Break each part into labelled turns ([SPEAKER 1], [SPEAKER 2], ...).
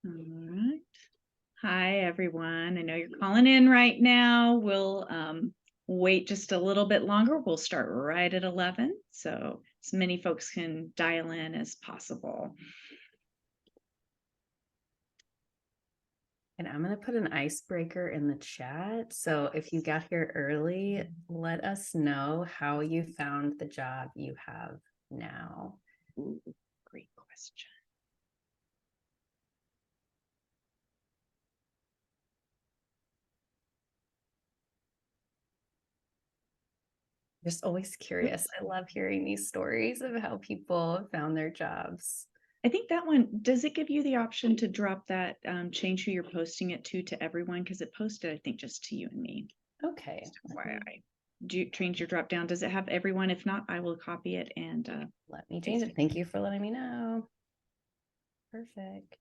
[SPEAKER 1] All right. Hi, everyone. I know you're calling in right now. We'll wait just a little bit longer. We'll start right at 11, so as many folks can dial in as possible.
[SPEAKER 2] And I'm going to put an icebreaker in the chat. So if you got here early, let us know how you found the job you have now.
[SPEAKER 1] Ooh, great question.
[SPEAKER 2] Just always curious. I love hearing these stories of how people found their jobs.
[SPEAKER 1] I think that one, does it give you the option to drop that, change who you're posting it to everyone? Because it posted, I think, just to you and me.
[SPEAKER 2] Okay.
[SPEAKER 1] Just FYI. Do you change your drop down? Does it have everyone? If not, I will copy it and
[SPEAKER 2] Let me change it. Thank you for letting me know. Perfect.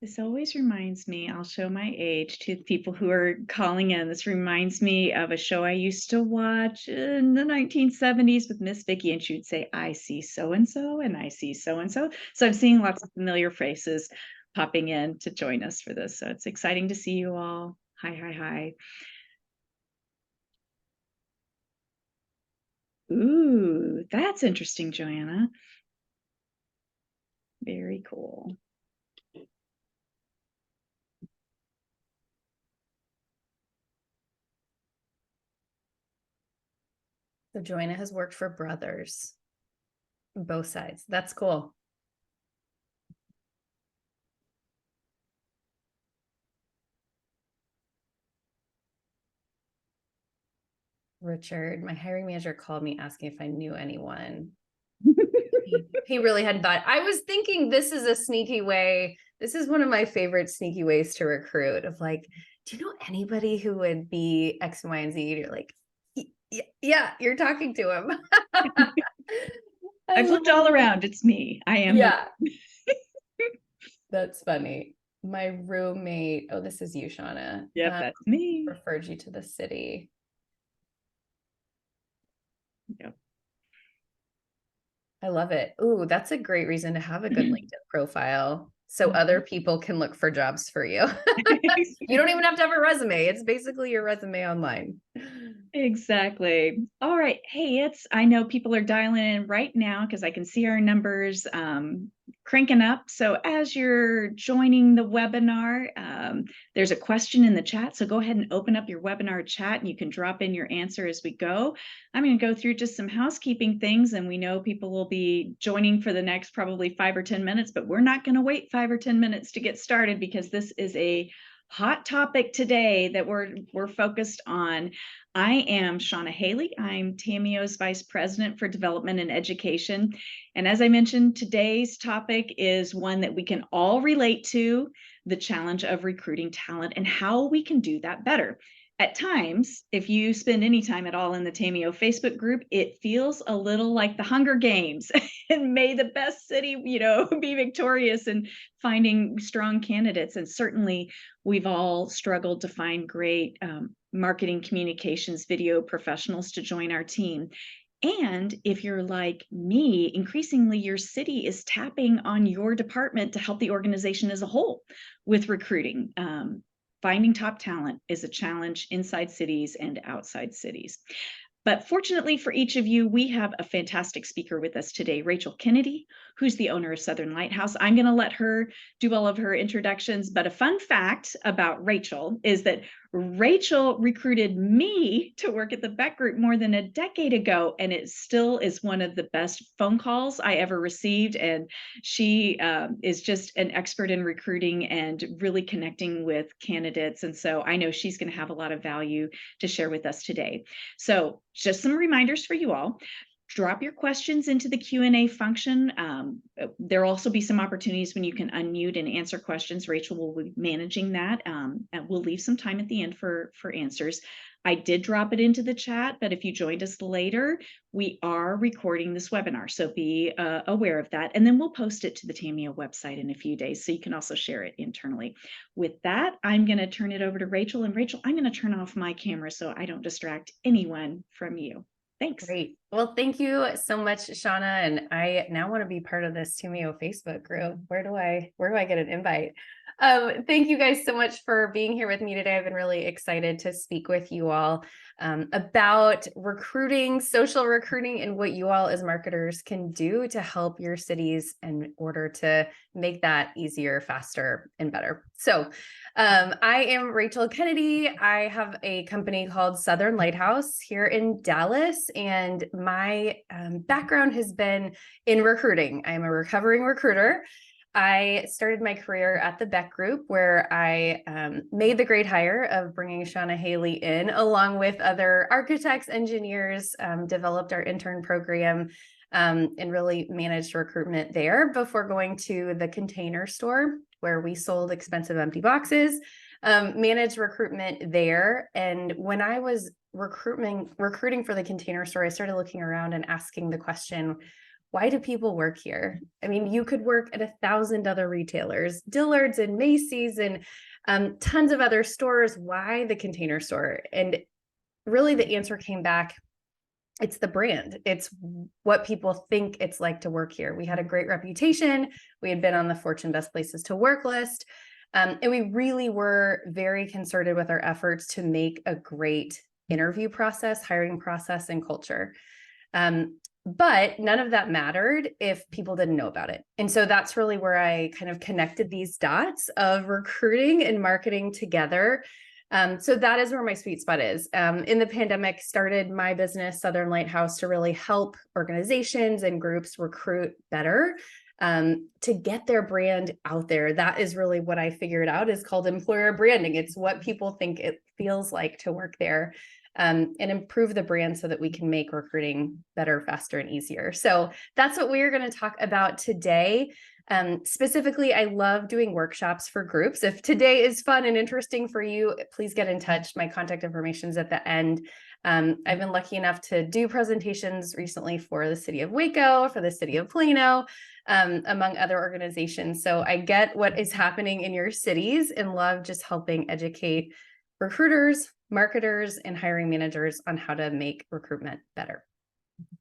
[SPEAKER 1] This always reminds me, I'll show my age to people who are calling in. This reminds me of a show I used to watch in the 1970s with Miss Vicky, and she would say, I see so-and-so, and I see so-and-so. So I'm seeing lots of familiar faces popping in to join us for this. So it's exciting to see you all. Hi, hi, hi. Ooh, that's interesting, Joanna. Very cool.
[SPEAKER 2] So Joanna has worked for Brothers, both sides. That's cool. Richard, my hiring manager called me asking if I knew anyone. He really hadn't thought. I was thinking this is a sneaky way. This is one of my favorite sneaky ways to recruit of like, do you know anybody who would be X, Y, and Z? And you're like, yeah, you're talking to him.
[SPEAKER 1] I've looked all around. It's me. I am.
[SPEAKER 2] Yeah. That's funny. My roommate, oh, this is you, Shauna.
[SPEAKER 1] Yep, that's me.
[SPEAKER 2] Referred you to the city.
[SPEAKER 1] Yep.
[SPEAKER 2] I love it. Ooh, that's a great reason to have a good LinkedIn profile so other people can look for jobs for you. You don't even have to have a resume. It's basically your resume online.
[SPEAKER 1] Exactly. All right. Hey, I know people are dialing in right now because I can see our numbers cranking up. So as you're joining the webinar, there's a question in the chat. So go ahead and open up your webinar chat and you can drop in your answer as we go. I'm going to go through just some housekeeping things, and we know people will be joining for the next probably 5 or 10 minutes, but we're not going to wait 5 or 10 minutes to get started because this is a hot topic today that we're focused on. I am Shauna Haley. I'm Tameo's Vice President for Development and Education. And as I mentioned, today's topic is one that we can all relate to, the challenge of recruiting talent and how we can do that better. At times, if you spend any time at all in the Tameo Facebook group, it feels a little like the Hunger Games and may the best city, be victorious in finding strong candidates. And certainly we've all struggled to find great marketing communications video professionals to join our team. And if you're like me, increasingly your city is tapping on your department to help the organization as a whole with recruiting. Finding top talent is a challenge inside cities and outside cities. But fortunately for each of you, we have a fantastic speaker with us today, Rachel Kennedy, who's the owner of Southern Lighthouse. I'm going to let her do all of her introductions, but a fun fact about Rachel is that Rachel recruited me to work at the Beck Group more than a decade ago, and it still is one of the best phone calls I ever received. And she is just an expert in recruiting and really connecting with candidates. And so I know she's going to have a lot of value to share with us today. So just some reminders for you all. Drop your questions into the Q&A function. There'll also be some opportunities when you can unmute and answer questions. Rachel will be managing that, and we'll leave some time at the end for answers. I did drop it into the chat, but if you joined us later, we are recording this webinar, so be aware of that. And then we'll post it to the Tameo website in a few days, so you can also share it internally. With that, I'm going to turn it over to Rachel. And Rachel, I'm going to turn off my camera so I don't distract anyone from you. Thanks.
[SPEAKER 2] Great. Well, thank you so much, Shauna. And I now want to be part of this Tumio Facebook group. Where do I get an invite? Thank you guys so much for being here with me today. I've been really excited to speak with you all about recruiting, social recruiting, and what you all as marketers can do to help your cities in order to make that easier, faster, and better. So I am Rachel Kennedy. I have a company called Southern Lighthouse here in Dallas, and my background has been in recruiting. I'm a recovering recruiter. I started my career at the Beck Group, where I made the great hire of bringing Shauna Haley in, along with other architects, engineers, developed our intern program, and really managed recruitment there before going to the Container Store, where we sold expensive empty boxes, managed recruitment there. And when I was recruiting for the Container Store, I started looking around and asking the question, why do people work here? I mean, you could work at 1,000 other retailers, Dillard's and Macy's and tons of other stores. Why the Container Store? And really the answer came back, it's the brand. It's what people think it's like to work here. We had a great reputation. We had been on the Fortune Best Places to Work list. And we really were very concerted with our efforts to make a great interview process, hiring process, and culture. But none of that mattered if people didn't know about it. And so that's really where I kind of connected these dots of recruiting and marketing together. So that is where my sweet spot is. In the pandemic, started my business, Southern Lighthouse, to really help organizations and groups recruit better, to get their brand out there. That is really what I figured out is called employer branding. It's what people think it feels like to work there, and improve the brand so that we can make recruiting better, faster, and easier. So that's what we're going to talk about today. Specifically, I love doing workshops for groups. If today is fun and interesting for you, please get in touch. My contact information is at the end. I've been lucky enough to do presentations recently for the city of Waco, for the city of Plano, among other organizations. So I get what is happening in your cities and love just helping educate recruiters, marketers, and hiring managers on how to make recruitment better.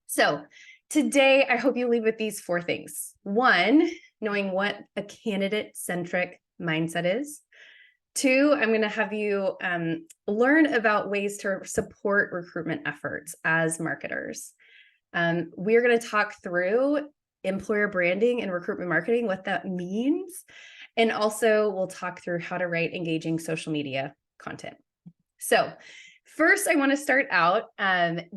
[SPEAKER 2] So today, I hope you leave with these 4 things. 1, knowing what a candidate-centric mindset is. 2, I'm going to have you learn about ways to support recruitment efforts as marketers. We're going to talk through employer branding and recruitment marketing, what that means. And also we'll talk through how to write engaging social media content. So first, I want to start out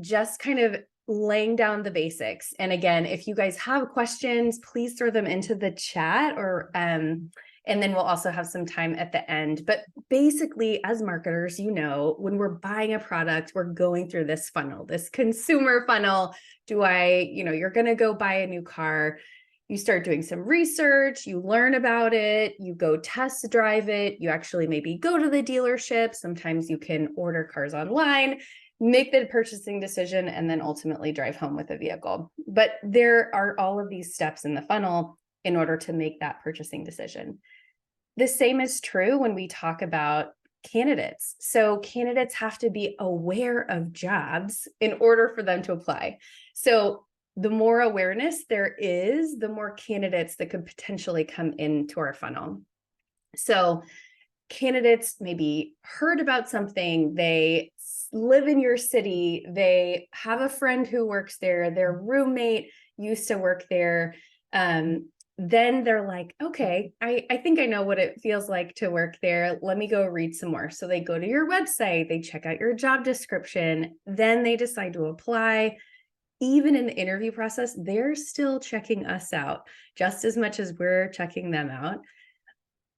[SPEAKER 2] just kind of laying down the basics. And again, if you guys have questions, please throw them into the chat, or and then we'll also have some time at the end. But basically, as marketers, when we're buying a product, we're going through this funnel, this consumer funnel. You're going to go buy a new car. You start doing some research, you learn about it, you go test drive it, you actually maybe go to the dealership. Sometimes you can order cars online, make the purchasing decision, and then ultimately drive home with a vehicle. But there are all of these steps in the funnel in order to make that purchasing decision. The same is true when we talk about candidates. So candidates have to be aware of jobs in order for them to apply. So the more awareness there is, the more candidates that could potentially come into our funnel. So candidates maybe heard about something, they live in your city, they have a friend who works there, their roommate used to work there. Then they're like, okay, I think I know what it feels like to work there. Let me go read some more. So they go to your website, they check out your job description, then they decide to apply. Even in the interview process, they're still checking us out just as much as we're checking them out.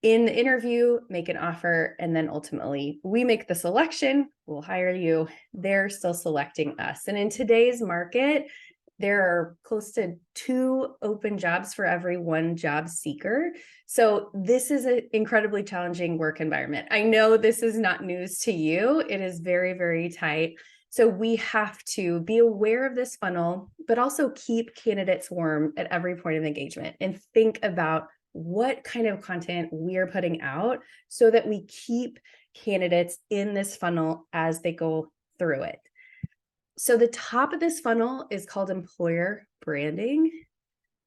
[SPEAKER 2] In the interview, make an offer, and then ultimately we make the selection, we'll hire you. They're still selecting us. And in today's market, there are close to 2 open jobs for every 1 job seeker. So this is an incredibly challenging work environment. I know this is not news to you. It is very, very tight. So we have to be aware of this funnel, but also keep candidates warm at every point of engagement and think about what kind of content we're putting out so that we keep candidates in this funnel as they go through it. So the top of this funnel is called employer branding.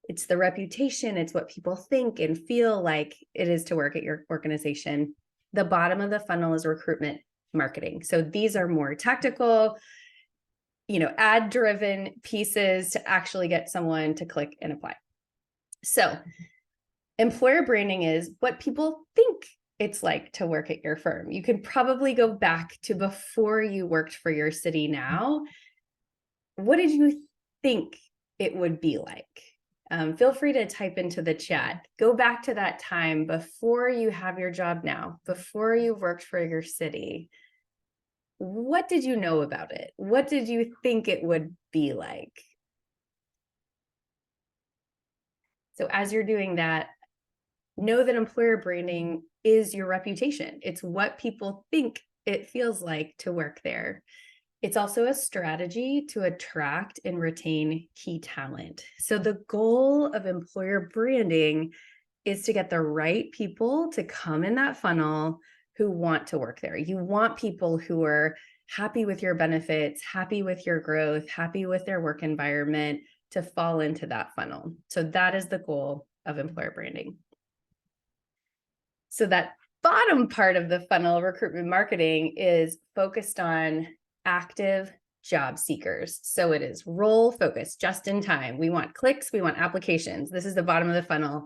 [SPEAKER 2] It's the reputation. It's what people think and feel like it is to work at your organization. The bottom of the funnel is recruitment marketing. So these are more tactical, ad driven pieces to actually get someone to click and apply. So employer branding is what people think it's like to work at your firm. You can probably go back to before you worked for your city now. What did you think it would be like? Feel free to type into the chat. Go back to that time before you have your job now, before you worked for your city. What did you know about it? What did you think it would be like? So as you're doing that, know that employer branding is your reputation. It's what people think it feels like to work there. It's also a strategy to attract and retain key talent. So the goal of employer branding is to get the right people to come in that funnel who want to work there. You want people who are happy with your benefits, happy with your growth, happy with their work environment to fall into that funnel. So that is the goal of employer branding. So that bottom part of the funnel, recruitment marketing, is focused on active job seekers. So it is role focused, just in time. We want clicks, we want applications. This is the bottom of the funnel.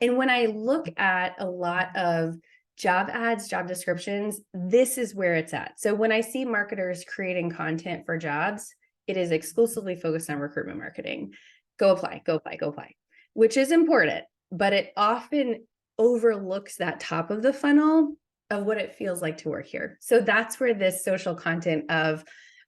[SPEAKER 2] And when I look at a lot of job ads, job descriptions, this is where it's at. So when I see marketers creating content for jobs, it is exclusively focused on recruitment marketing. Go apply, go apply, go apply, which is important, but it often overlooks that top of the funnel of what it feels like to work here. So that's where this social content of,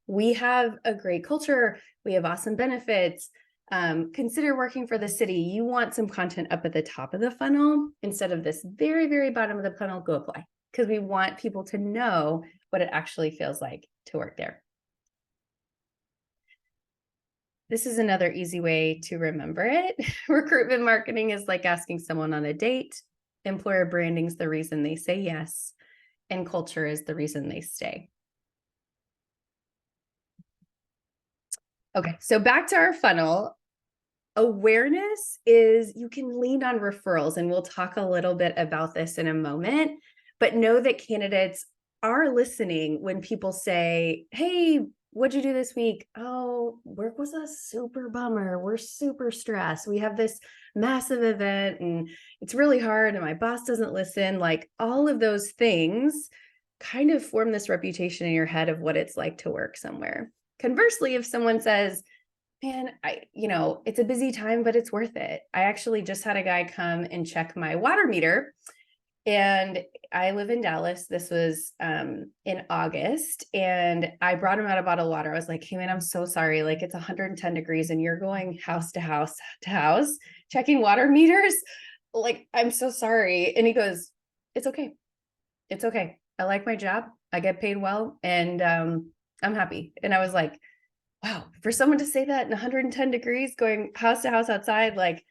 [SPEAKER 2] we have a great culture, we have awesome benefits, consider working for the city. You want some content up at the top of the funnel instead of this very, very bottom of the funnel, go apply, because we want people to know what it actually feels like to work there. This is another easy way to remember it. Recruitment marketing is like asking someone on a date. Employer branding is the reason they say yes, and culture is the reason they stay. Okay, so back to our funnel. Awareness is, you can lean on referrals, and we'll talk a little bit about this in a moment, but know that candidates are listening when people say, hey, what'd you do this week? Oh, work was a super bummer. We're super stressed. We have this massive event and it's really hard and my boss doesn't listen. Like, all of those things kind of form this reputation in your head of what it's like to work somewhere. Conversely, if someone says, man, it's a busy time, but it's worth it. I actually just had a guy come and check my water meter, and I live in Dallas. This was in August, and I brought him out a bottle of water. I was like, hey man, I'm so sorry. Like, it's 110 degrees and you're going house to house to house checking water meters. Like, I'm so sorry. And he goes, it's okay. It's okay. I like my job. I get paid well, and I'm happy. And I was like, wow, for someone to say that in 110 degrees going house to house outside, like,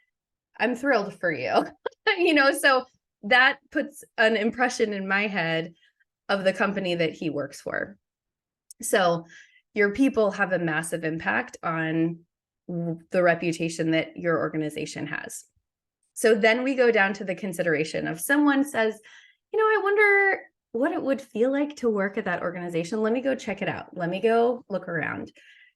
[SPEAKER 2] I'm thrilled for you. So that puts an impression in my head of the company that he works for. So your people have a massive impact on the reputation that your organization has. So then we go down to the consideration of, someone says, I wonder what it would feel like to work at that organization. Let me go check it out. Let me go look around.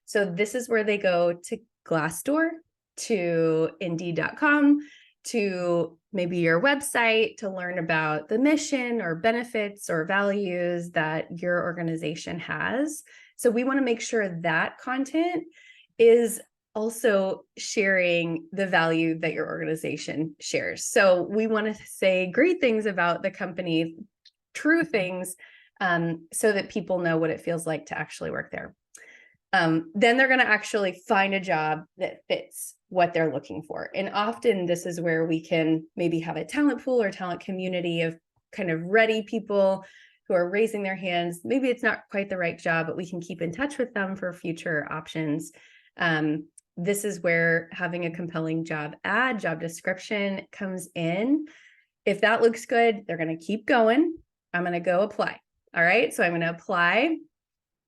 [SPEAKER 2] So this is where they go to Glassdoor, to Indeed.com, to maybe your website to learn about the mission or benefits or values that your organization has. So we want to make sure that content is also sharing the value that your organization shares. So we want to say great things about the company, true things, so that people know what it feels like to actually work there. Then they're going to actually find a job that fits what they're looking for. And often this is where we can maybe have a talent pool or talent community of kind of ready people who are raising their hands. Maybe it's not quite the right job, but we can keep in touch with them for future options. This is where having a compelling job ad, job description comes in. If that looks good, they're going to keep going. I'm going to go apply. All right. So I'm going to apply.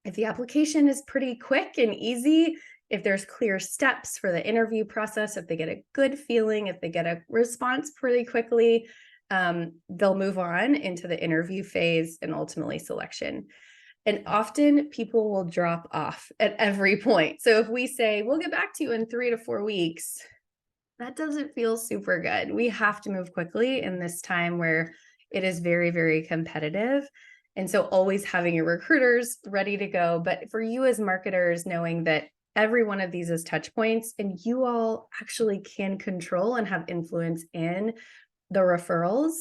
[SPEAKER 2] If the application is pretty quick and easy, if there's clear steps for the interview process, if they get a good feeling, if they get a response pretty quickly, they'll move on into the interview phase and ultimately selection. And often people will drop off at every point. So if we say, we'll get back to you in 3 to 4 weeks, that doesn't feel super good. We have to move quickly in this time where it is very, very competitive. And so always having your recruiters ready to go. But for you as marketers, knowing that every one of these is touch points and you all actually can control and have influence in the referrals,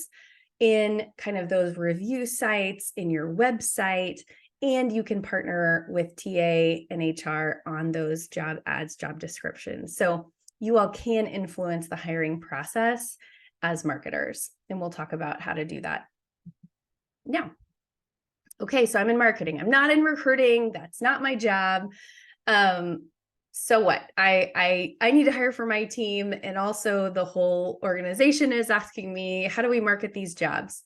[SPEAKER 2] in kind of those review sites, in your website, and you can partner with TA and HR on those job ads, job descriptions. So you all can influence the hiring process as marketers. And we'll talk about how to do that now. Okay, so I'm in marketing. I'm not in recruiting. That's not my job. So what? I need to hire for my team, and also the whole organization is asking me, how do we market these jobs?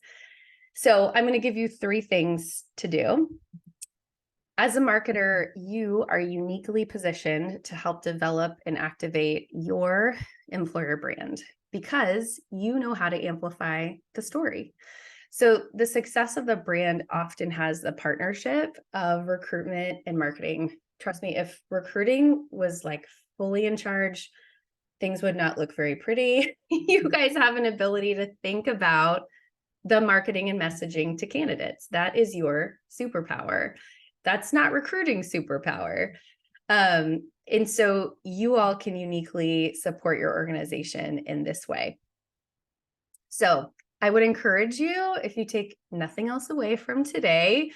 [SPEAKER 2] So I'm going to give you 3 things to do. As a marketer, you are uniquely positioned to help develop and activate your employer brand because you know how to amplify the story. So the success of the brand often has the partnership of recruitment and marketing. Trust me, if recruiting was like fully in charge, things would not look very pretty. You guys have an ability to think about the marketing and messaging to candidates. That is your superpower. That's not recruiting superpower. And so you all can uniquely support your organization in this way. So I would encourage you, if you take nothing else away from today,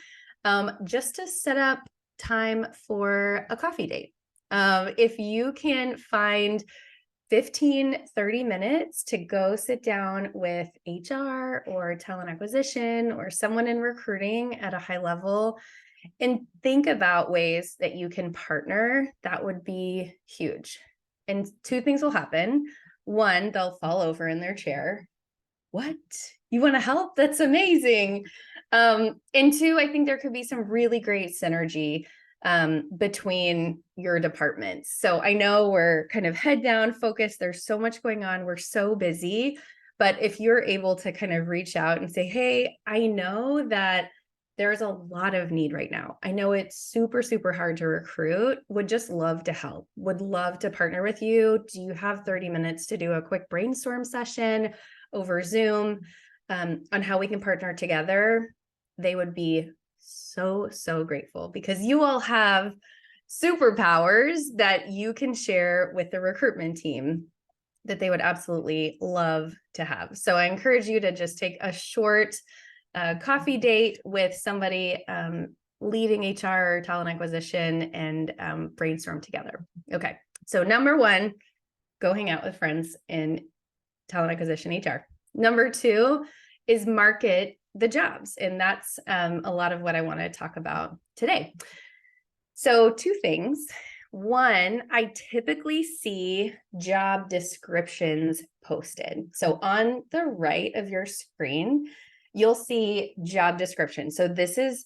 [SPEAKER 2] just to set up time for a coffee date. If you can find 15, 30 minutes to go sit down with HR or talent acquisition or someone in recruiting at a high level and think about ways that you can partner, that would be huge. And 2 things will happen. 1, they'll fall over in their chair. What? You want to help? That's amazing. And 2, I think there could be some really great synergy between your departments. So I know we're kind of head down focused. There's so much going on. We're so busy. But if you're able to kind of reach out and say, hey, I know that there's a lot of need right now. I know it's super, super hard to recruit. Would just love to help. Would love to partner with you. Do you have 30 minutes to do a quick brainstorm session over Zoom on how we can partner together? They would be so, so grateful because you all have superpowers that you can share with the recruitment team that they would absolutely love to have. So I encourage you to just take a short coffee date with somebody leading HR, talent acquisition, and brainstorm together. Okay, so number 1, go hang out with friends in talent acquisition HR. Number 2 is market the jobs. And that's a lot of what I want to talk about today. So 2 things. 1, I typically see job descriptions posted. So on the right of your screen, you'll see job description. So this is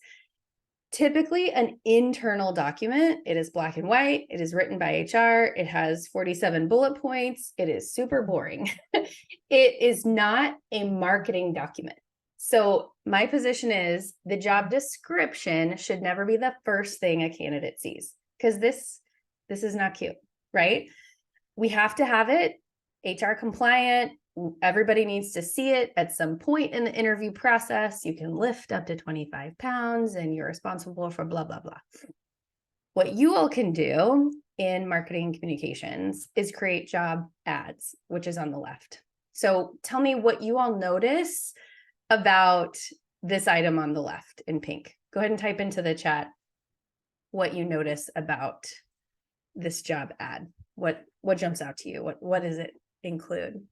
[SPEAKER 2] typically an internal document. It is black and white. It is written by HR. It has 47 bullet points. It is super boring. It is not a marketing document. So my position is the job description should never be the first thing a candidate sees because this is not cute, right? We have to have it HR compliant. Everybody needs to see it at some point in the interview process. You can lift up to 25 pounds and you're responsible for blah, blah, blah. What you all can do in marketing communications is create job ads, which is on the left. So tell me what you all notice about this item on the left in pink. Go ahead and type into the chat what you notice about this job ad. What jumps out to you? What does it include?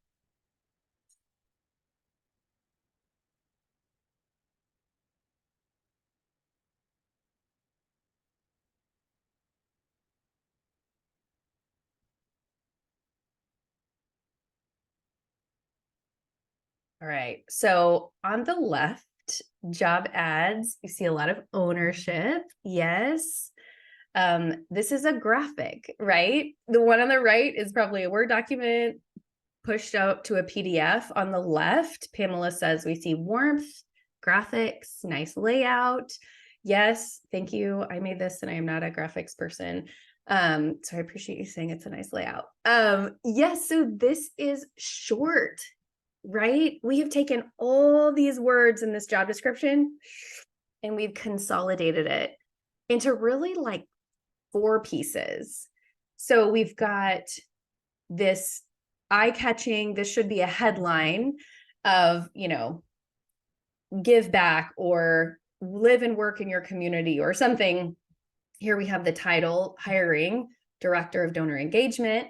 [SPEAKER 2] All right. So on the left, job ads. You see a lot of ownership. Yes. This is a graphic, right? The one on the right is probably a Word document pushed out to a PDF. On the left, Pamela says we see warmth, graphics, nice layout. Yes, thank you. I made this and I am not a graphics person. So I appreciate you saying it's a nice layout. Yes, so this is short, right? We have taken all these words in this job description and we've consolidated it into really like 4 pieces. So we've got this eye-catching, this should be a headline of, give back or live and work in your community or something. Here we have the title, hiring, director of donor engagement.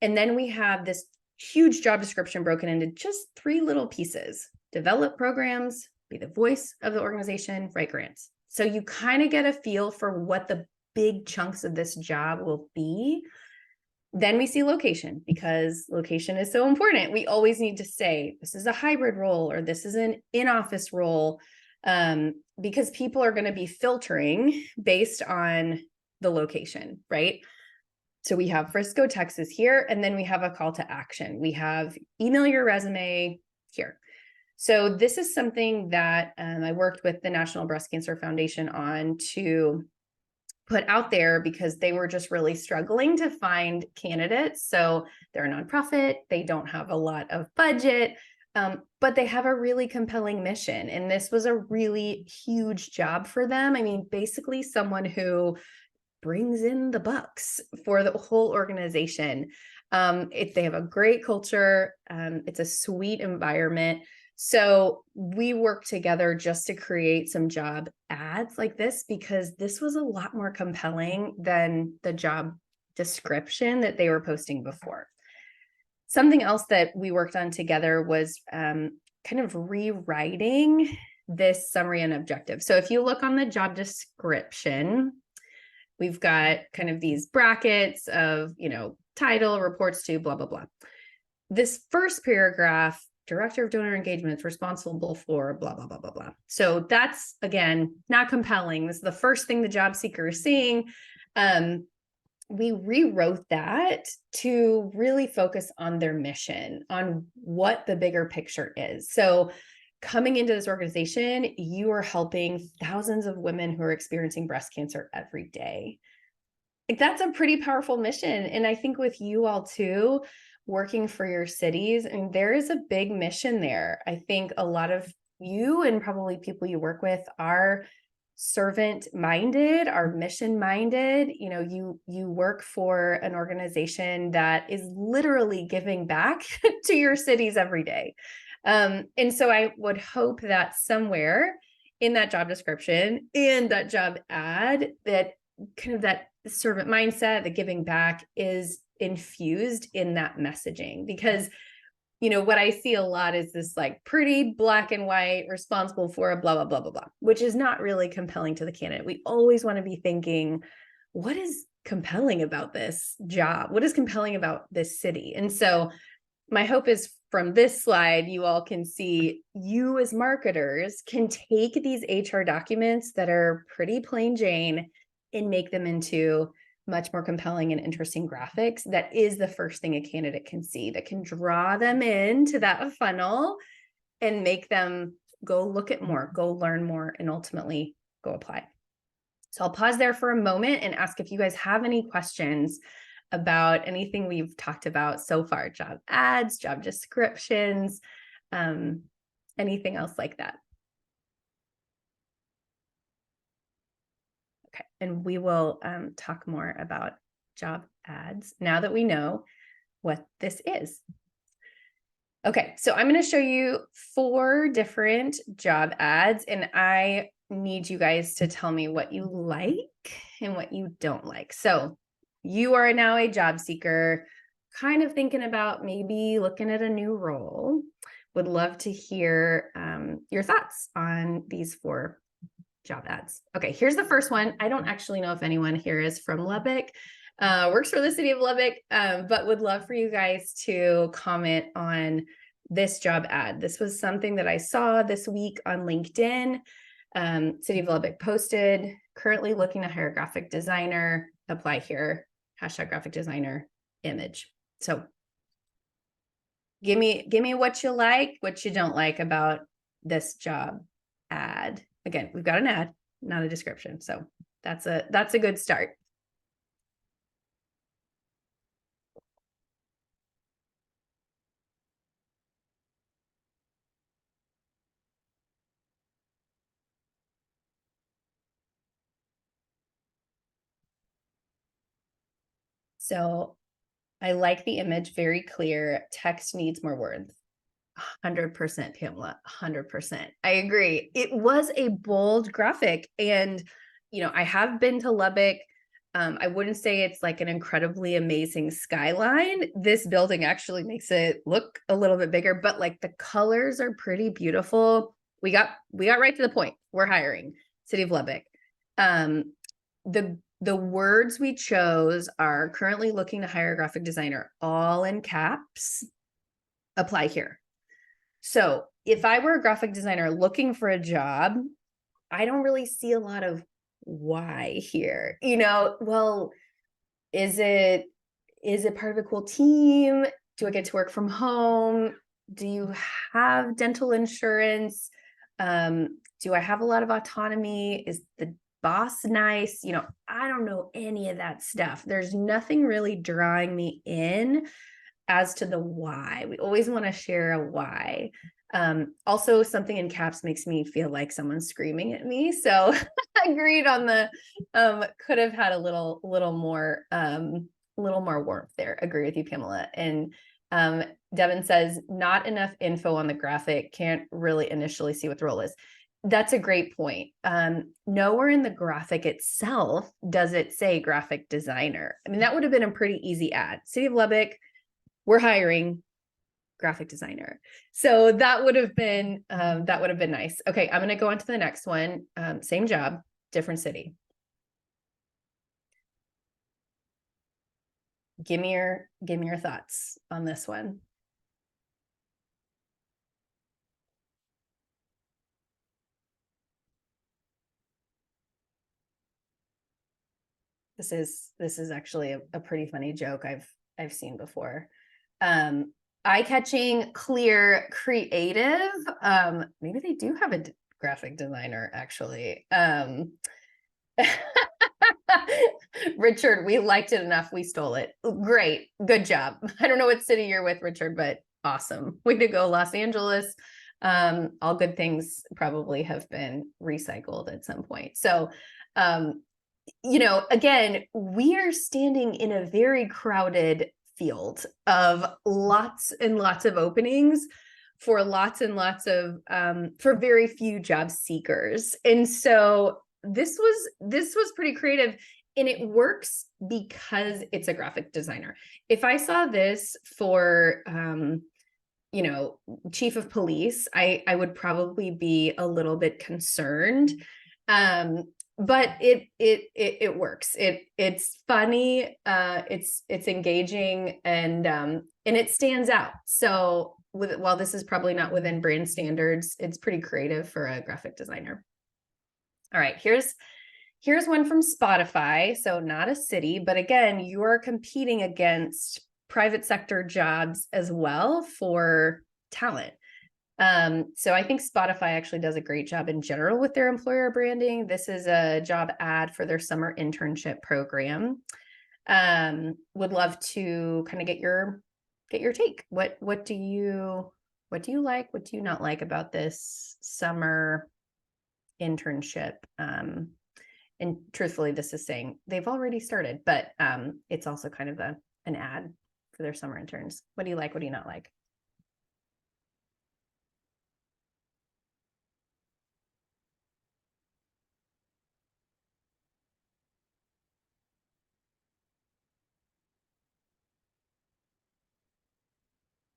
[SPEAKER 2] And then we have this huge job description broken into just 3 little pieces: develop programs, be the voice of the organization, write grants. So you kind of get a feel for what the big chunks of this job will be. Then we see location, because location is so important. We always need to say this is a hybrid role or this is an in-office role, because people are going to be filtering based on the location, right? So we have Frisco, Texas here, and then we have a call to action. We have email your resume here. So this is something that I worked with the National Breast Cancer Foundation on to put out there because they were just really struggling to find candidates. So they're a nonprofit, they don't have a lot of budget, but they have a really compelling mission. And this was a really huge job for them. I mean, basically someone who brings in the bucks for the whole organization. They have a great culture. It's a sweet environment. So we worked together just to create some job ads like this, because this was a lot more compelling than the job description that they were posting before. Something else that we worked on together was kind of rewriting this summary and objective. So if you look on the job description, we've got kind of these brackets of, title, reports to, blah, blah, blah. This first paragraph, director of donor engagement is responsible for blah, blah, blah, blah, blah. So that's, again, not compelling. This is the first thing the job seeker is seeing. We rewrote that to really focus on their mission, on what the bigger picture is. So coming into this organization, you are helping thousands of women who are experiencing breast cancer every day. Like, that's a pretty powerful mission. And I think with you all too, working for your cities, and there is a big mission there. I think a lot of you and probably people you work with are servant minded, are mission minded. You work for an organization that is literally giving back to your cities every day. And so I would hope that somewhere in that job description and that job ad, that kind of that servant mindset, the giving back, is infused in that messaging. Because what I see a lot is this like pretty black and white, responsible for a blah, blah, blah, blah, blah, which is not really compelling to the candidate. We always want to be thinking, what is compelling about this job? What is compelling about this city? And so my hope is from this slide, you all can see you as marketers can take these HR documents that are pretty plain Jane and make them into much more compelling and interesting graphics. That is the first thing a candidate can see, that can draw them into that funnel and make them go look at more, go learn more, and ultimately go apply. So I'll pause there for a moment and ask if you guys have any questions about anything we've talked about so far: job ads, job descriptions, anything else like that. Okay, and we will talk more about job ads now that we know what this is. Okay, so I'm going to show you 4 different job ads, and I need you guys to tell me what you like and what you don't like. So you are now a job seeker, kind of thinking about maybe looking at a new role. Would love to hear your thoughts on these 4 job ads. Okay, here's the first one. I don't actually know if anyone here is from Lubbock, works for the city of Lubbock, but would love for you guys to comment on this job ad. This was something that I saw this week on LinkedIn. City of Lubbock posted, currently looking to hire a graphic designer, apply here, hashtag graphic designer image. So give me what you like, what you don't like about this job ad. Again, we've got an ad, not a description. So that's a good start. So I like the image, very clear. Text needs more words. 100%, Pamela, 100%. I agree. It was a bold graphic. And, I have been to Lubbock. I wouldn't say it's like an incredibly amazing skyline. This building actually makes it look a little bit bigger, but like the colors are pretty beautiful. We got right to the point. We're hiring City of Lubbock. The words we chose are currently looking to hire a graphic designer, all in caps, apply here. So if I were a graphic designer looking for a job, I don't really see a lot of why here. Well, is it part of a cool team? Do I get to work from home? Do you have dental insurance? Do I have a lot of autonomy? Is the boss nice? I don't know any of that stuff. There's nothing really drawing me in as to the why. We always want to share a why. Also, something in caps makes me feel like someone's screaming at me. So agreed on the could have had a little more warmth there. Agree with you, Pamela. And Devin says, not enough info on the graphic. Can't really initially see what the role is. That's a great point. Nowhere in the graphic itself does it say graphic designer. I mean, that would have been a pretty easy ad. City of Lubbock, we're hiring graphic designer. So that would have been nice. Okay, I'm going to go on to the next one. Same job, different city. Give me your thoughts on this one. This is actually a pretty funny joke I've seen before. Eye-catching, clear, creative. Maybe they do have a graphic designer, actually. Richard, we liked it enough. We stole it. Great. Good job. I don't know what city you're with, Richard, but awesome. Way to go, Los Angeles. All good things probably have been recycled at some point. So, again, we are standing in a very crowded field of lots and lots of openings for lots and lots of for very few job seekers. And so this was pretty creative, and it works because it's a graphic designer. If I saw this for chief of police, I would probably be a little bit concerned. But it works. It's funny, it's engaging, and it stands out. So while this is probably not within brand standards, it's pretty creative for a graphic designer. All right, here's one from Spotify. So not a city, but again, you are competing against private sector jobs as well for talent. So I think Spotify actually does a great job in general with their employer branding. This is a job ad for their summer internship program. Would love to kind of get your take. What do you like? What do you not like about this summer internship? And truthfully, this is saying they've already started, but it's also kind of an ad for their summer interns. What do you like? What do you not like?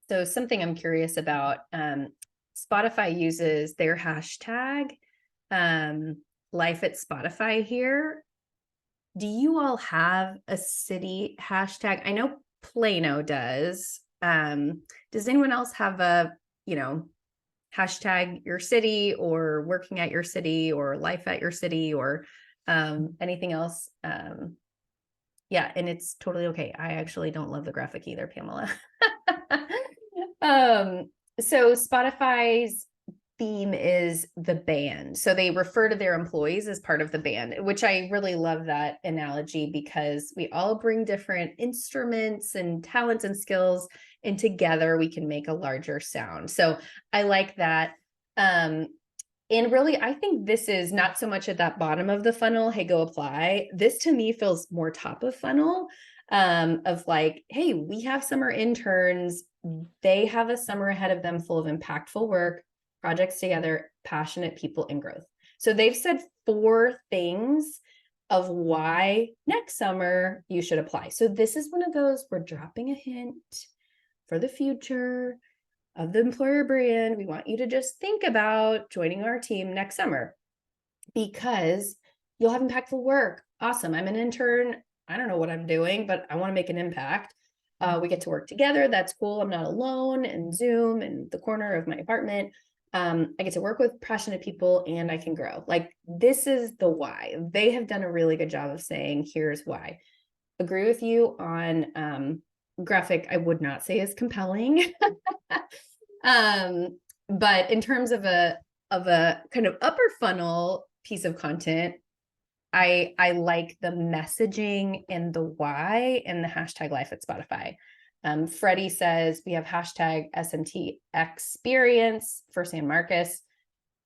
[SPEAKER 2] So something I'm curious about, Spotify uses their hashtag, life at Spotify here. Do you all have a city hashtag? I know Plano does. Does anyone else have a hashtag your city or working at your city or life at your city or anything else. Yeah, and it's totally okay. I actually don't love the graphic either, Pamela. So Spotify's theme is the band. So they refer to their employees as part of the band, which I really love that analogy because we all bring different instruments and talents and skills, and together we can make a larger sound. So I like that. And really, I think this is not so much at that bottom of the funnel, hey, go apply. This to me feels more top of funnel, of like, hey, we have summer interns. They have a summer ahead of them full of impactful work, projects together, passionate people, and growth. So they've said 4 things of why next summer you should apply. So this is one of those, we're dropping a hint for the future of the employer brand. We want you to just think about joining our team next summer because you'll have impactful work. Awesome. I'm an intern. I don't know what I'm doing, but I want to make an impact. We get to work together. That's cool. I'm not alone in Zoom in the corner of my apartment. I get to work with passionate people and I can grow. Like, this is the why. They have done a really good job of saying, here's why. Agree with you on graphic, I would not say is compelling. But in terms of a kind of upper funnel piece of content, I like the messaging and the why and the hashtag life at Spotify. Freddie says we have hashtag SMT experience for San Marcos.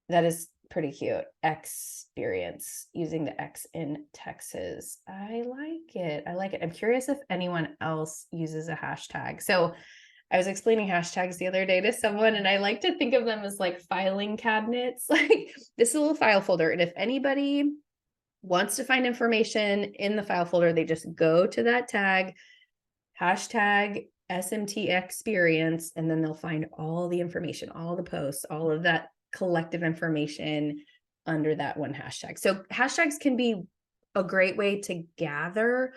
[SPEAKER 2] That is pretty cute. Experience, using the X in Texas. I like it. I like it. I'm curious if anyone else uses a hashtag. So I was explaining hashtags the other day to someone, and I like to think of them as like filing cabinets. Like, this is a little file folder. And if anybody wants to find information in the file folder, they just go to that tag, hashtag SMT experience, and then they'll find all the information, all the posts, all of that collective information under that one hashtag. So hashtags can be a great way to gather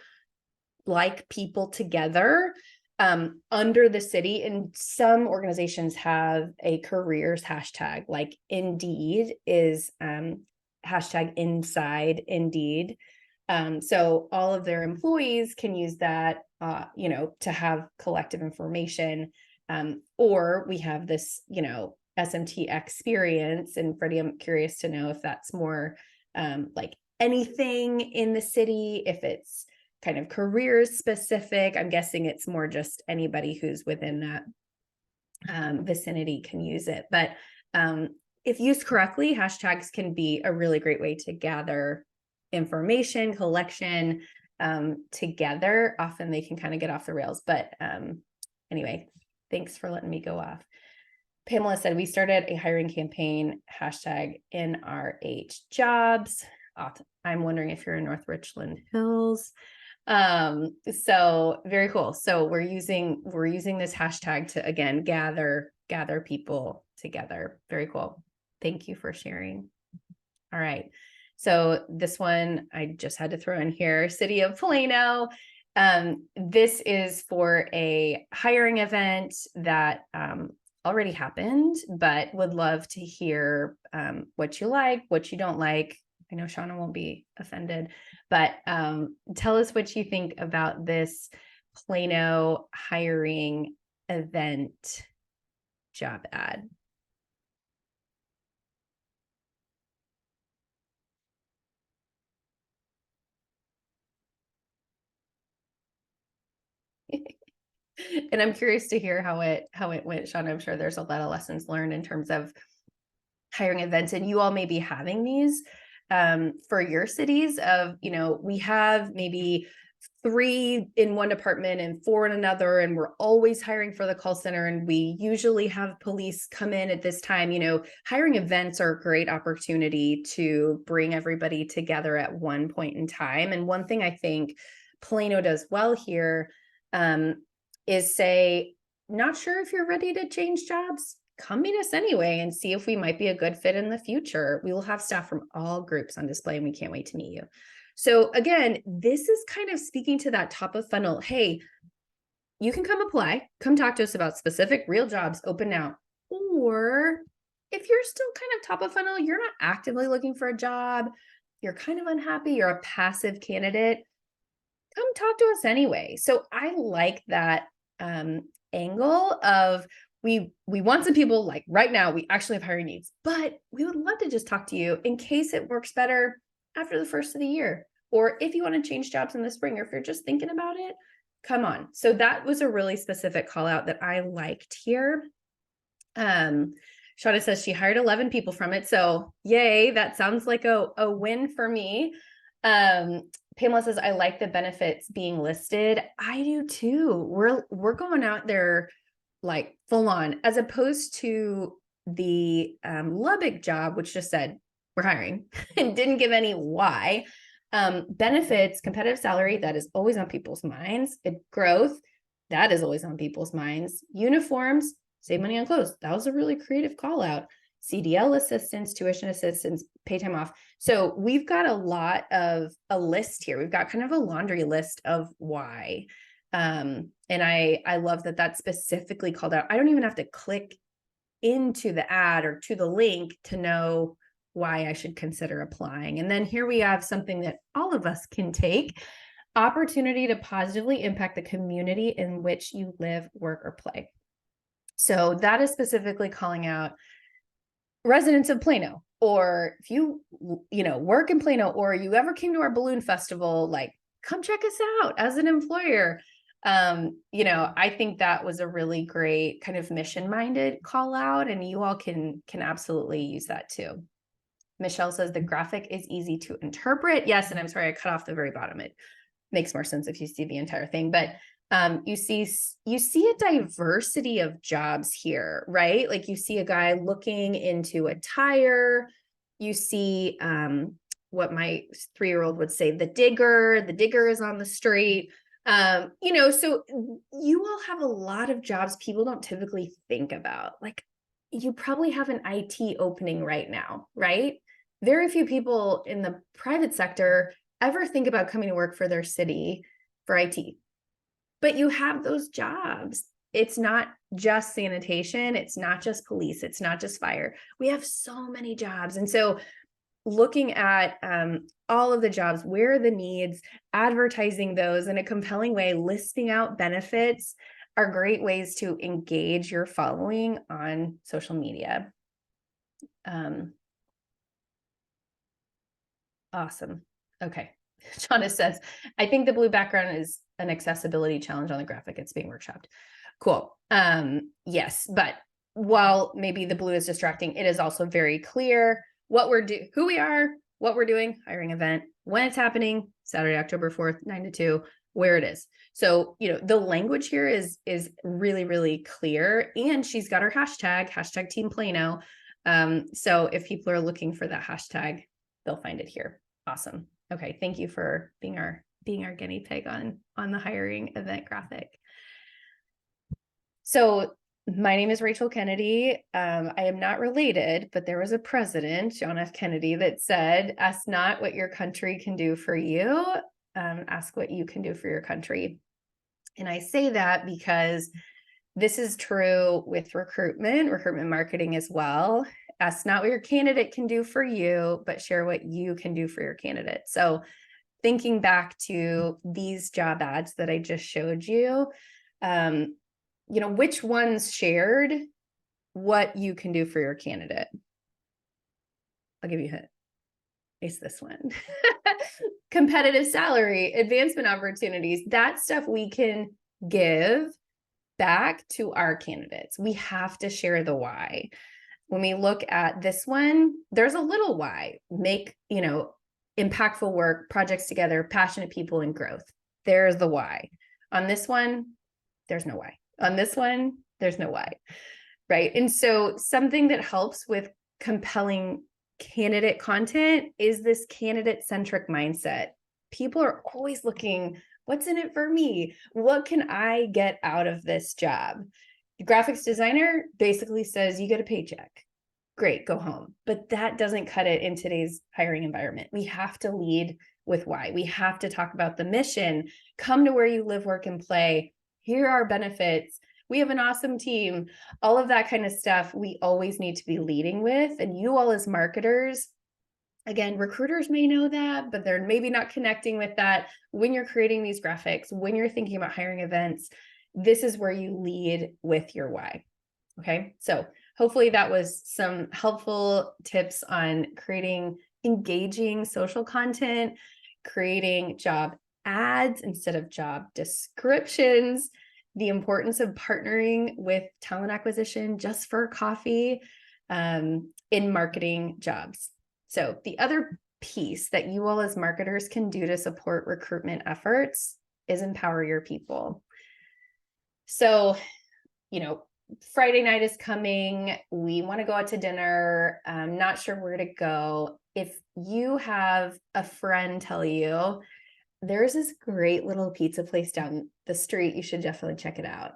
[SPEAKER 2] like people together under the city. And some organizations have a careers hashtag, like Indeed is hashtag inside Indeed. So all of their employees can use that, to have collective information. Or we have this, SMT experience. And Freddie, I'm curious to know if that's more like anything in the city, if it's kind of careers specific. I'm guessing it's more just anybody who's within that vicinity can use it. But if used correctly, hashtags can be a really great way to gather information, collection together. Often they can kind of get off the rails. But anyway, thanks for letting me go off. Pamela said, we started a hiring campaign, hashtag NRH jobs. I'm wondering if you're in North Richland Hills. So very cool. So we're using this hashtag to, again, gather people together. Very cool. Thank you for sharing. All right. So this one I just had to throw in here, City of Plano. This is for a hiring event that already happened, but would love to hear what you like, what you don't like. I know Shauna won't be offended, but tell us what you think about this Plano hiring event job ad. And I'm curious to hear how it went, Shauna. I'm sure there's a lot of lessons learned in terms of hiring events, and you all may be having these for your cities of, we have maybe 3 in one department and 4 in another, and we're always hiring for the call center, and we usually have police come in at this time. Hiring events are a great opportunity to bring everybody together at one point in time. And one thing I think Plano does well here is say, not sure if you're ready to change jobs, come meet us anyway and see if we might be a good fit in the future. We will have staff from all groups on display, and we can't wait to meet you. So again, this is kind of speaking to that top of funnel. Hey, you can come apply, come talk to us about specific real jobs open now, Or if you're still kind of top of funnel, you're not actively looking for a job, you're kind of unhappy, you're a passive candidate, come talk to us anyway. So I like that angle of we want some people, like right now, we actually have hiring needs, but we would love to just talk to you in case it works better after the first of the year. Or if you want to change jobs in the spring, or if you're just thinking about it, come on. So that was a really specific call out that I liked here. Shauna says she hired 11 people from it. So yay, that sounds like a win for me. Pamela says, I like the benefits being listed. I do too. We're going out there like full on, as opposed to the Lubbock job, which just said we're hiring and didn't give any why. Benefits, competitive salary, that is always on people's minds. Growth, that is always on people's minds. Uniforms, save money on clothes. That was a really creative call out. CDL assistance, tuition assistance, pay time off. So we've got a list here. We've got kind of a laundry list of why. And I love that that's specifically called out. I don't even have to click into the ad or to the link to know why I should consider applying. And then here we have something that all of us can take: opportunity to positively impact the community in which you live, work, or play. So that is specifically calling out residents of Plano, or if you work in Plano, or you ever came to our balloon festival, like come check us out as an employer. I think that was a really great kind of mission-minded call out, and you all can absolutely use that too. Michelle says the graphic is easy to interpret. Yes, and I'm sorry I cut off the very bottom. It makes more sense if you see the entire thing, but you see a diversity of jobs here, right? Like you see a guy looking into a tire. You see what my 3-year-old would say, the digger is on the street. So you all have a lot of jobs people don't typically think about. Like you probably have an IT opening right now, right? Very few people in the private sector ever think about coming to work for their city for IT. But you have those jobs. It's not just sanitation. It's not just police. It's not just fire. We have so many jobs. And so looking at all of the jobs, where are the needs, advertising those in a compelling way, listing out benefits are great ways to engage your following on social media. Awesome. Okay. Shauna says, I think the blue background is an accessibility challenge on the graphic. It's being workshopped. Cool. Yes, but while maybe the blue is distracting, it is also very clear who we are, what we're doing, hiring event, when it's happening, Saturday, October 4th, 9 to 2, where it is. So, the language here is really, really clear. And she's got her hashtag Team Plano. So if people are looking for that hashtag, they'll find it here. Awesome. Okay. Thank you for being our guinea pig on the hiring event graphic. So my name is Rachel Kennedy. I am not related, but there was a president, John F. Kennedy, that said, ask not what your country can do for you, ask what you can do for your country. And I say that because this is true with recruitment marketing as well. Ask not what your candidate can do for you, but share what you can do for your candidate. So thinking back to these job ads that I just showed you, which ones shared what you can do for your candidate? I'll give you a hint. It's this one. Competitive salary, advancement opportunities, that stuff we can give back to our candidates. We have to share the why. When we look at this one, there's a little why. Make, impactful work, projects together, passionate people, and growth. There's the why. On this one, there's no why. On this one, there's no why, right? And so something that helps with compelling candidate content is this candidate-centric mindset. People are always looking, what's in it for me? What can I get out of this job? The graphics designer basically says, you get a paycheck. Great, go home. But that doesn't cut it in today's hiring environment. We have to lead with why. We have to talk about the mission. Come to where you live, work, and play. Here are benefits. We have an awesome team. All of that kind of stuff we always need to be leading with. And you all as marketers, again, recruiters may know that, but they're maybe not connecting with that. When you're creating these graphics, when you're thinking about hiring events, this is where you lead with your why. Okay, so hopefully that was some helpful tips on creating engaging social content, creating job ads instead of job descriptions, the importance of partnering with talent acquisition just for coffee in marketing jobs. So the other piece that you all as marketers can do to support recruitment efforts is empower your people. So, Friday night is coming. We want to go out to dinner. I'm not sure where to go. If you have a friend tell you there's this great little pizza place down the street, you should definitely check it out.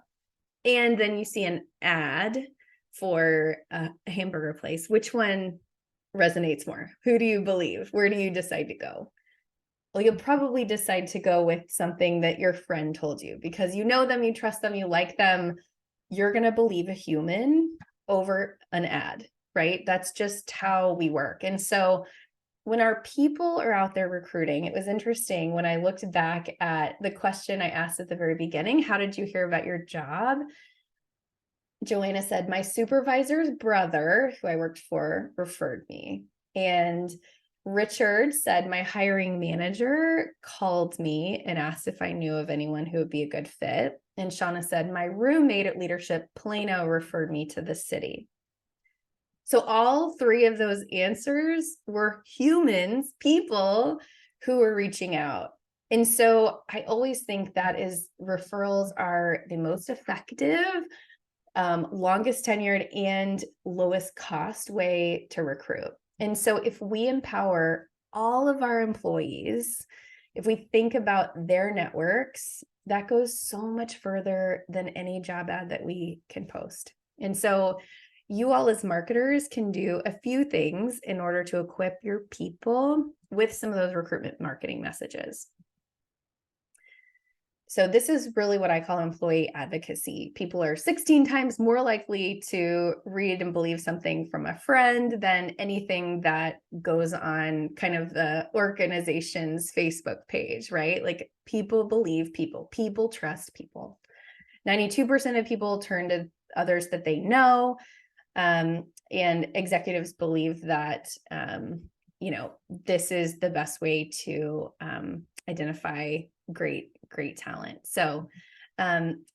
[SPEAKER 2] And then you see an ad for a hamburger place. Which one resonates more? Who do you believe? Where do you decide to go? Well, you'll probably decide to go with something that your friend told you because you know them, you trust them, you like them. You're going to believe a human over an ad, right? That's just how we work. And so when our people are out there recruiting, it was interesting when I looked back at the question I asked at the very beginning, how did you hear about your job? Joanna said, my supervisor's brother, who I worked for, referred me. And Richard said, my hiring manager called me and asked if I knew of anyone who would be a good fit. And Shauna said, my roommate at Leadership Plano referred me to the city. So all three of those answers were humans, people who were reaching out. And so I always think that is referrals are the most effective, longest tenured and lowest cost way to recruit. And so if we empower all of our employees, if we think about their networks, that goes so much further than any job ad that we can post. And so you all as marketers can do a few things in order to equip your people with some of those recruitment marketing messages. So this is really what I call employee advocacy. People are 16 times more likely to read and believe something from a friend than anything that goes on kind of the organization's Facebook page, right? Like people believe people, people trust people. 92% of people turn to others that they know. And executives believe that, this is the best way to identify great talent. So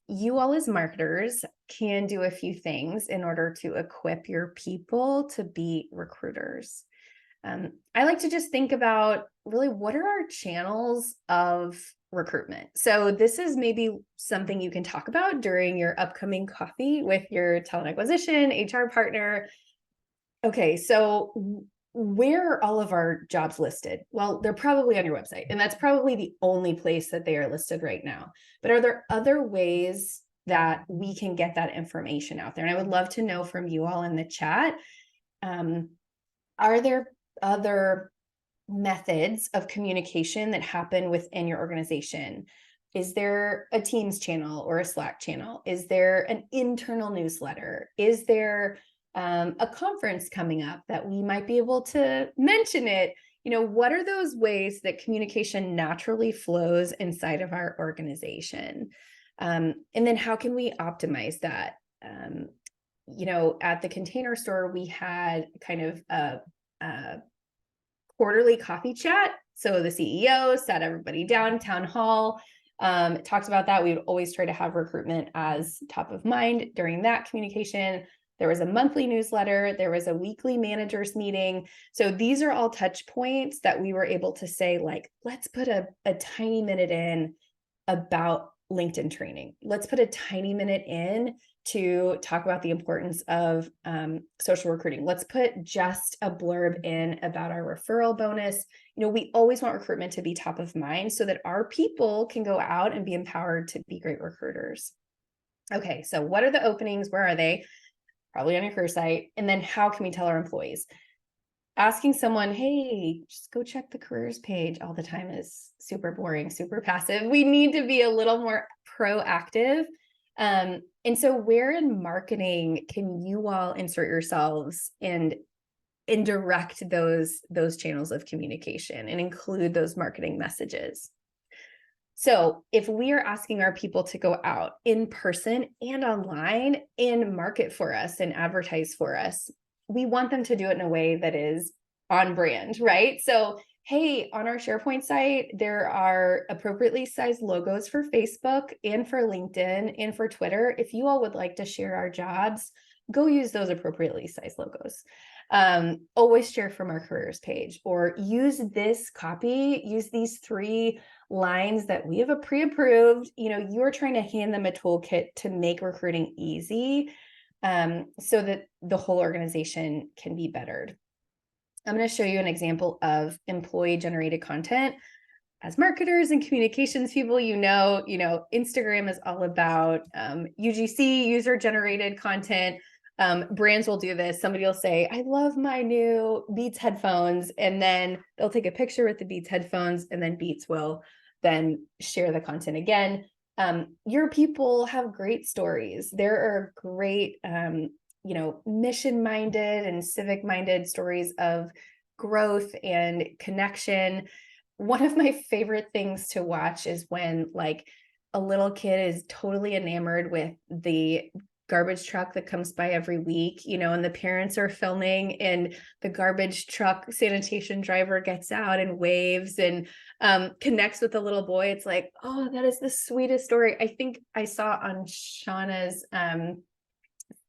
[SPEAKER 2] you all as marketers can do a few things in order to equip your people to be recruiters. I like to just think about really what are our channels of recruitment. So this is maybe something you can talk about during your upcoming coffee with your talent acquisition, HR partner. Okay, so where are all of our jobs listed? Well, they're probably on your website, and that's probably the only place that they are listed right now. But are there other ways that we can get that information out there? And I would love to know from you all in the chat. Are there other methods of communication that happen within your organization? Is there a Teams channel or a Slack channel? Is there an internal newsletter? Is there a conference coming up that we might be able to mention it? What are those ways that communication naturally flows inside of our organization? And then how can we optimize that? At the Container Store, we had kind of a quarterly coffee chat. So the CEO sat everybody down, town hall, talked about that. We would always try to have recruitment as top of mind during that communication. There was a monthly newsletter. There was a weekly managers meeting. So these are all touch points that we were able to say, like, let's put a tiny minute in about LinkedIn training. Let's put a tiny minute in to talk about the importance of social recruiting. Let's put just a blurb in about our referral bonus. We always want recruitment to be top of mind so that our people can go out and be empowered to be great recruiters. Okay, so what are the openings? Where are they? Probably on your career site. And then how can we tell our employees? Asking someone, hey, just go check the careers page all the time is super boring, super passive. We need to be a little more proactive. And so where in marketing can you all insert yourselves and direct those channels of communication and include those marketing messages? So if we are asking our people to go out in person and online and market for us and advertise for us, we want them to do it in a way that is on brand, right? So, hey, on our SharePoint site, there are appropriately sized logos for Facebook and for LinkedIn and for Twitter. If you all would like to share our jobs, go use those appropriately sized logos. Always share from our careers page, or use this copy, use these 3 lines that we have pre-approved. You're trying to hand them a toolkit to make recruiting easy, so that the whole organization can be bettered. I'm going to show you an example of employee generated content. As marketers and communications people, Instagram is all about UGC, user generated content. Brands will do this. Somebody will say, I love my new Beats headphones. And then they'll take a picture with the Beats headphones, and then Beats will then share the content again. Your people have great stories. There are great, mission-minded and civic-minded stories of growth and connection. One of my favorite things to watch is when a little kid is totally enamored with the garbage truck that comes by every week, and the parents are filming, and the garbage truck sanitation driver gets out and waves and connects with the little boy. It's like, oh, that is the sweetest story. I think I saw on Shauna's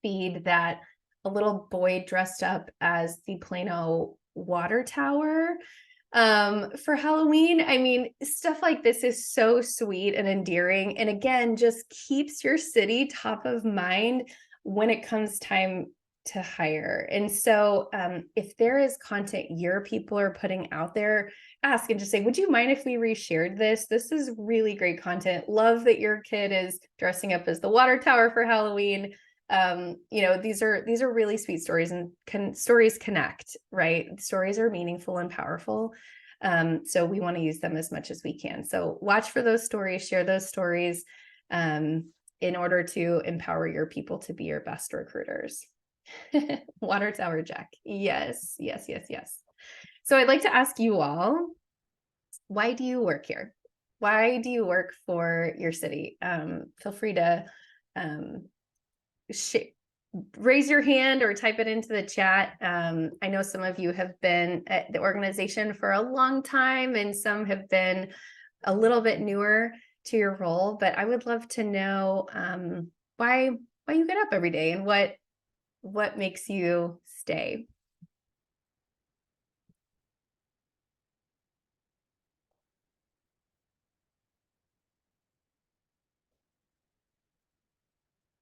[SPEAKER 2] feed that a little boy dressed up as the Plano water tower for Halloween. I mean, stuff like this is so sweet and endearing. And again, just keeps your city top of mind when it comes time to hire. And so if there is content your people are putting out there, ask and just say, would you mind if we reshared this? This is really great content. Love that your kid is dressing up as the water tower for Halloween. These are really sweet stories, and stories connect, right? Stories are meaningful and powerful. So we want to use them as much as we can. So watch for those stories, share those stories, in order to empower your people to be your best recruiters. Water tower Jack. Yes. So I'd like to ask you all, why do you work here? Why do you work for your city? Feel free to raise your hand or type it into the chat. I know some of you have been at the organization for a long time, and some have been a little bit newer to your role, but I would love to know why you get up every day and what makes you stay.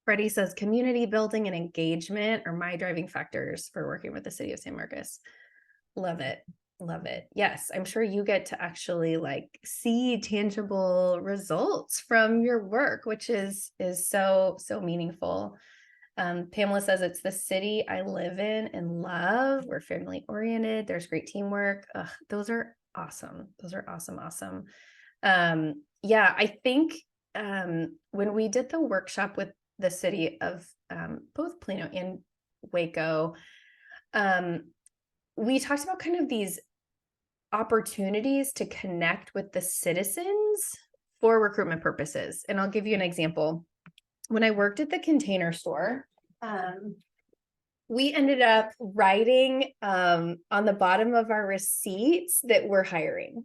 [SPEAKER 2] Freddie says community building and engagement are my driving factors for working with the city of San Marcos. Love it. Yes, I'm sure you get to actually see tangible results from your work, which is so meaningful. Pamela says it's the city I live in and love. We're family oriented. There's great teamwork. Those are awesome. Awesome. Yeah, I think when we did the workshop with the city of both Plano and Waco, we talked about kind of these opportunities to connect with the citizens for recruitment purposes. And I'll give you an example. When I worked at the Container Store, we ended up writing on the bottom of our receipts that we're hiring.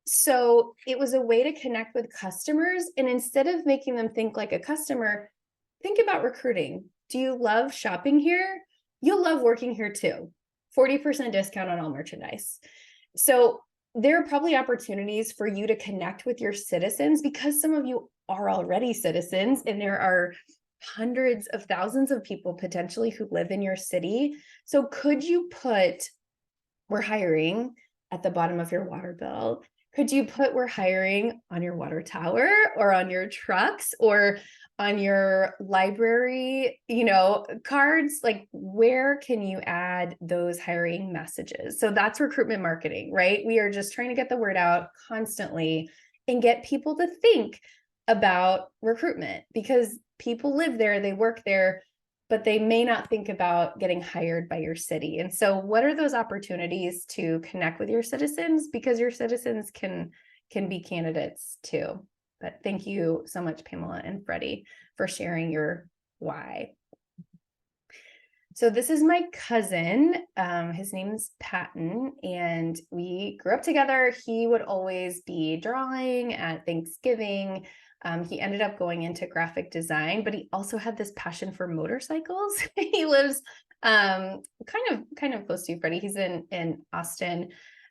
[SPEAKER 2] So it was a way to connect with customers. And instead of making them think like a customer, think about recruiting. Do you love shopping here? You'll love working here too. 40% discount on all merchandise. So there are probably opportunities for you to connect with your citizens, because some of you are already citizens, and there are hundreds of thousands of people potentially who live in your city. So could you put "we're hiring" at the bottom of your water bill? Could you put "we're hiring" on your water tower, or on your trucks, or on your library, cards? Like, where can you add those hiring messages? So that's recruitment marketing, right? We are just trying to get the word out constantly and get people to think about recruitment, because people live there, they work there, but they may not think about getting hired by your city. And so what are those opportunities to connect with your citizens? Because your citizens can be candidates too. But thank you so much, Pamela and Freddie, for sharing your why. So this is my cousin. His name's Patton, and we grew up together. He would always be drawing at Thanksgiving. He ended up going into graphic design, but he also had this passion for motorcycles. He lives kind of close to you, Freddie. He's in Austin.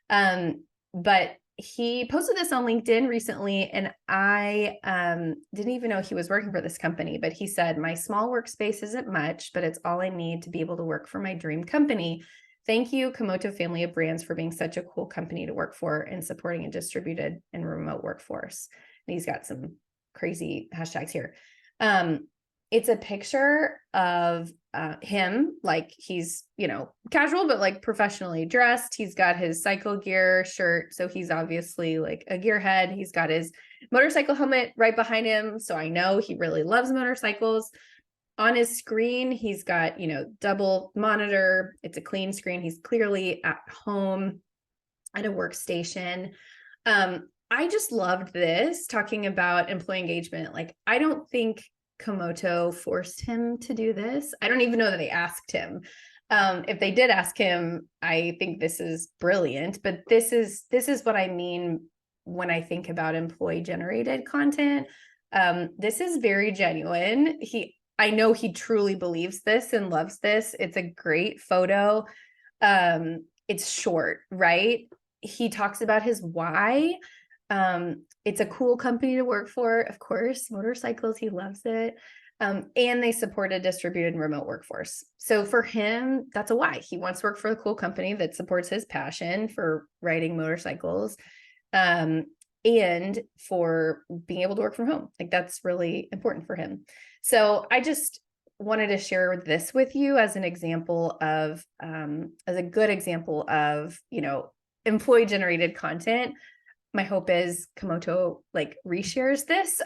[SPEAKER 2] But he posted this on LinkedIn recently, and I didn't even know he was working for this company, but he said, my small workspace isn't much, but it's all I need to be able to work for my dream company. Thank you, Komoto family of brands, for being such a cool company to work for and supporting a distributed and remote workforce. And he's got some crazy hashtags here. It's a picture of him, like he's, casual, but like professionally dressed. He's got his cycle gear shirt. So he's obviously like a gearhead. He's got his motorcycle helmet right behind him. So I know he really loves motorcycles. On his screen, he's got, double monitor. It's a clean screen. He's clearly at home at a workstation. I just loved this, talking about employee engagement. Like, I don't think Komoto forced him to do this. I don't even know that they asked him. If they did ask him, I think this is brilliant, but this is what I mean when I think about employee generated content. This is very genuine. I know he truly believes this and loves this. It's a great photo. It's short, right? He talks about his why. It's a cool company to work for, of course, motorcycles, he loves it. And they support a distributed remote workforce. So for him, that's a why. He wants to work for a cool company that supports his passion for riding motorcycles, and for being able to work from home. Like, that's really important for him. So I just wanted to share this with you as an example of, as a good example of, employee generated content. My hope is Komoto reshares this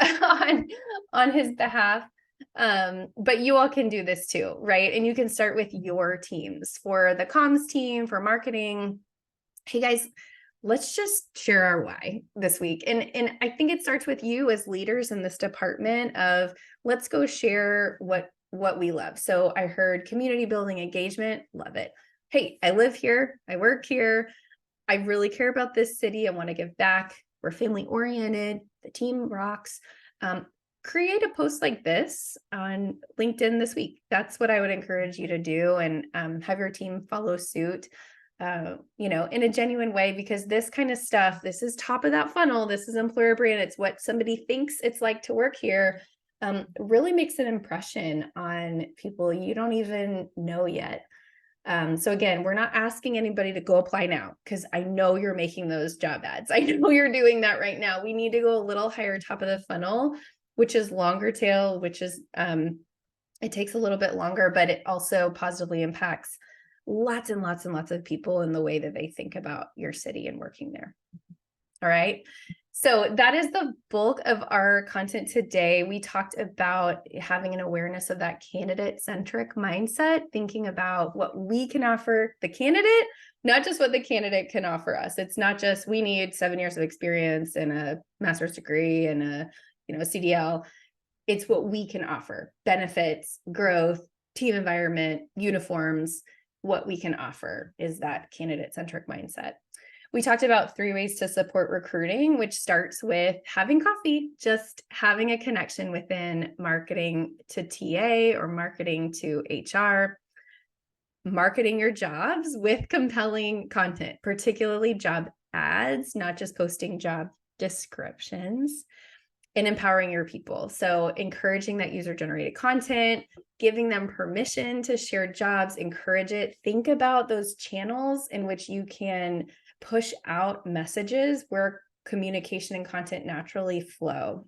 [SPEAKER 2] on his behalf. But you all can do this too, right? And you can start with your teams. For the comms team, for marketing, hey guys, let's just share our why this week. And I think it starts with you as leaders in this department of, let's go share what we love. So I heard community building, engagement, love it. Hey, I live here, I work here, I really care about this city. I want to give back. We're family oriented. The team rocks. Create a post like this on LinkedIn this week. That's what I would encourage you to do, and have your team follow suit, in a genuine way, because this kind of stuff, this is top of that funnel. This is employer brand. It's what somebody thinks it's like to work here. Really makes an impression on people you don't even know yet. So again, we're not asking anybody to go apply now, because I know you're making those job ads. I know you're doing that right now. We need to go a little higher top of the funnel, which is longer tail, which is, it takes a little bit longer, but it also positively impacts lots and lots and lots of people in the way that they think about your city and working there. All right. So that is the bulk of our content today. We talked about having an awareness of that candidate-centric mindset, thinking about what we can offer the candidate, not just what the candidate can offer us. It's not just, we need 7 years of experience and a master's degree and a CDL. It's what we can offer: benefits, growth, team environment, uniforms. What we can offer is that candidate-centric mindset. We talked about 3 ways to support recruiting, which starts with having coffee, just having a connection within marketing to TA or marketing to HR, marketing your jobs with compelling content, particularly job ads, not just posting job descriptions, and empowering your people. So encouraging that user-generated content, giving them permission to share jobs, encourage it. Think about those channels in which you can push out messages where communication and content naturally flow.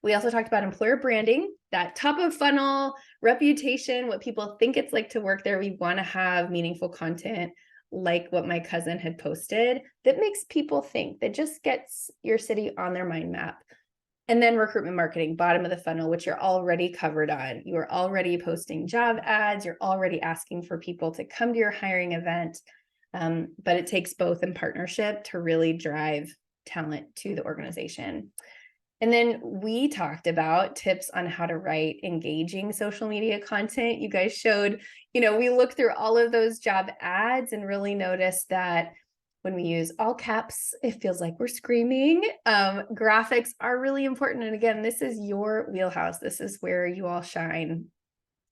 [SPEAKER 2] We also talked about employer branding, that top of funnel reputation, what people think it's like to work there. We want to have meaningful content like what my cousin had posted that makes people think, that just gets your city on their mind map. And then recruitment marketing, bottom of the funnel, which you're already covered on. You are already posting job ads. You're already asking for people to come to your hiring event. But it takes both in partnership to really drive talent to the organization. And then we talked about tips on how to write engaging social media content. You guys showed, we looked through all of those job ads and really noticed that when we use all caps, it feels like we're screaming. Graphics are really important. And again, this is your wheelhouse. This is where you all shine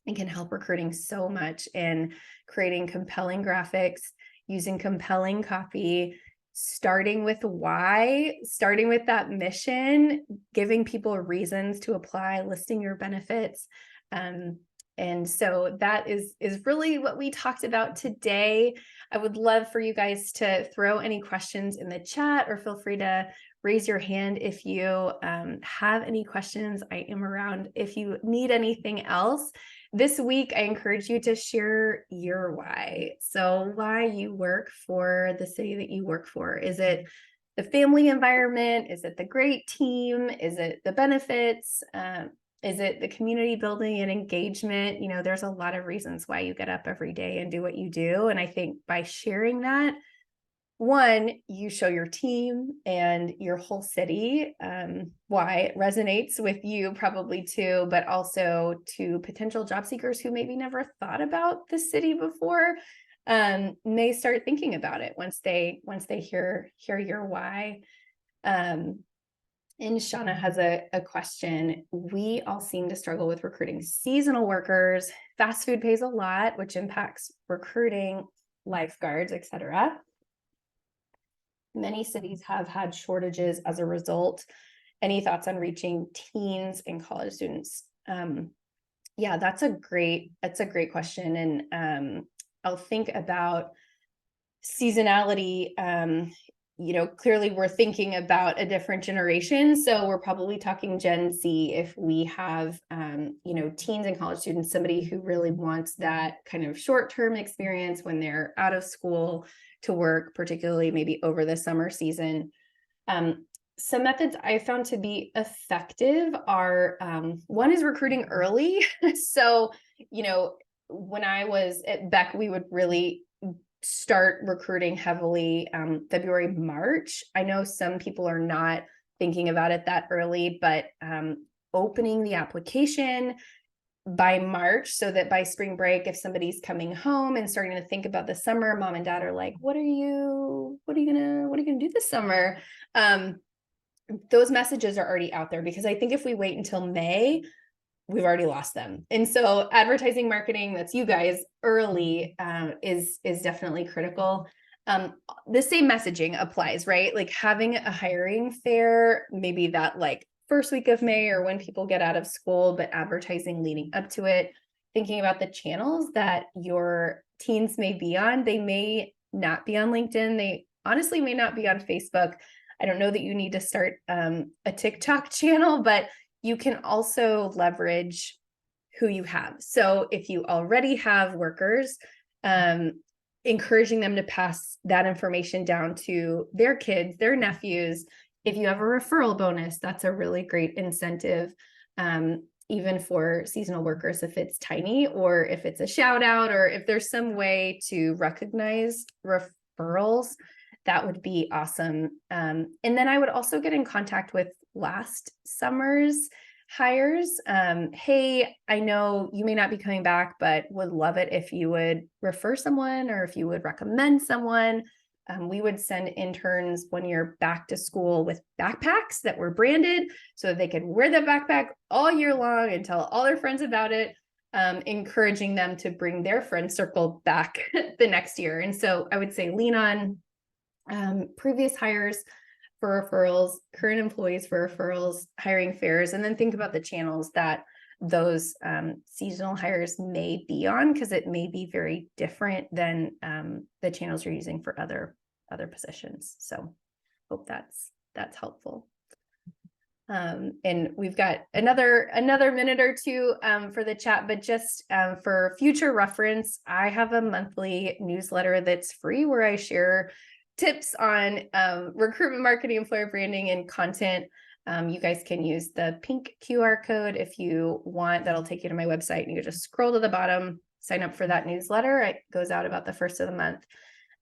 [SPEAKER 2] and can help recruiting so much in creating compelling graphics, using compelling copy, starting with why, starting with that mission, giving people reasons to apply, listing your benefits. And so that is really what we talked about today. I would love for you guys to throw any questions in the chat, or feel free to raise your hand if you have any questions. I am around if you need anything else. This week, I encourage you to share your why. So why you work for the city that you work for. Is it the family environment? Is it the great team? Is it the benefits? Is it the community building and engagement? There's a lot of reasons why you get up every day and do what you do. And I think by sharing that, one, you show your team and your whole city why it resonates with you probably too, but also to potential job seekers who maybe never thought about the city before, may start thinking about it once they hear your why. And Shauna has a question. We all seem to struggle with recruiting seasonal workers. Fast food pays a lot, which impacts recruiting, lifeguards, etc. Many cities have had shortages as a result. Any thoughts on reaching teens and college students? Yeah, that's a great question. And I'll think about seasonality. Clearly we're thinking about a different generation. So we're probably talking Gen Z if we have, teens and college students, somebody who really wants that kind of short-term experience when they're out of school to work, particularly maybe over the summer season. Some methods I found to be effective are, one is recruiting early. So, when I was at Beck, we would really start recruiting heavily February, March. I know some people are not thinking about it that early, but opening the application by March, so that by spring break, if somebody's coming home and starting to think about the summer, mom and dad are like, what are you gonna do this summer? Those messages are already out there, because I think if we wait until May, we've already lost them. And so advertising marketing, that's you guys early, is definitely critical. The same messaging applies, right? Like having a hiring fair, maybe that like first week of May or when people get out of school, but advertising leading up to it, thinking about the channels that your teens may be on. They may not be on LinkedIn. They honestly may not be on Facebook. I don't know that you need to start a TikTok channel, but you can also leverage who you have. So if you already have workers, encouraging them to pass that information down to their kids, their nephews. If you have a referral bonus, that's a really great incentive, even for seasonal workers, if it's tiny, or if it's a shout out, or if there's some way to recognize referrals, that would be awesome. And then I would also get in contact with last summer's hires. Hey, I know you may not be coming back, but would love it if you would refer someone, or if you would recommend someone. We would send interns when you're back to school with backpacks that were branded, so that they could wear the backpack all year long and tell all their friends about it, encouraging them to bring their friend circle back the next year. And so I would say lean on previous hires for referrals, current employees for referrals, hiring fairs, and then think about the channels that those seasonal hires may be on, because it may be very different than the channels you're using for other positions. So hope that's helpful. And we've got another minute or two for the chat, but just for future reference, I have a monthly newsletter that's free where I share tips on recruitment marketing, employer branding, and content. You guys can use the pink QR code if you want. That'll take you to my website, and you just scroll to the bottom, sign up for that newsletter. It goes out about the first of the month.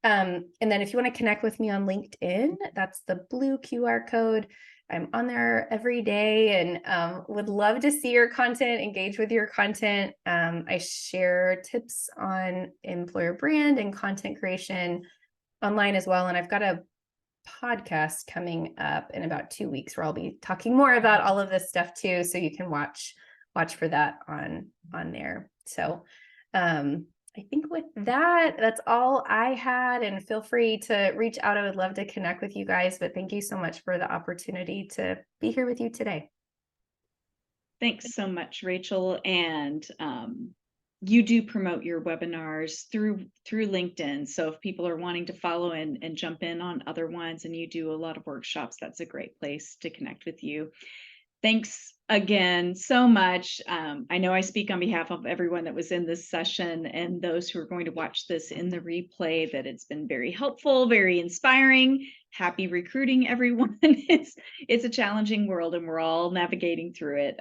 [SPEAKER 2] And then if you want to connect with me on LinkedIn, that's the blue QR code. I'm on there every day, and would love to see your content, engage with your content. I share tips on employer brand and content creation online as well. And I've got a podcast coming up in about 2 weeks where I'll be talking more about all of this stuff too. So you can watch for that on there. So I think with that, that's all I had, and feel free to reach out. I would love to connect with you guys, but thank you so much for the opportunity to be here with you today.
[SPEAKER 1] Thanks so much, Rachel. And you do promote your webinars through LinkedIn. So if people are wanting to follow and jump in on other ones, and you do a lot of workshops, that's a great place to connect with you. Thanks again so much. I know I speak on behalf of everyone that was in this session and those who are going to watch this in the replay, that it's been very helpful, very inspiring. Happy recruiting, everyone. It's a challenging world, and we're all navigating through it.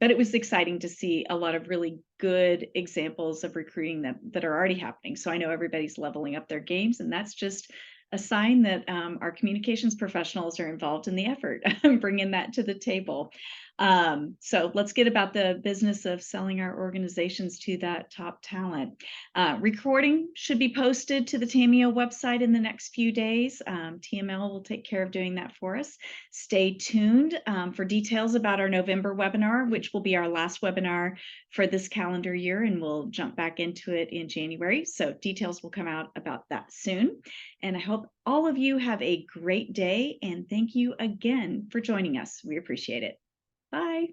[SPEAKER 1] But it was exciting to see a lot of really good examples of recruiting that are already happening. So I know everybody's leveling up their games, and that's just a sign that our communications professionals are involved in the effort, bringing that to the table. So let's get about the business of selling our organizations to that top talent. Recording should be posted to the Tamio website in the next few days. TML will take care of doing that for us. Stay tuned for details about our November webinar, which will be our last webinar for this calendar year, and we'll jump back into it in January. So details will come out about that soon. And I hope all of you have a great day, and thank you again for joining us. We appreciate it. Bye.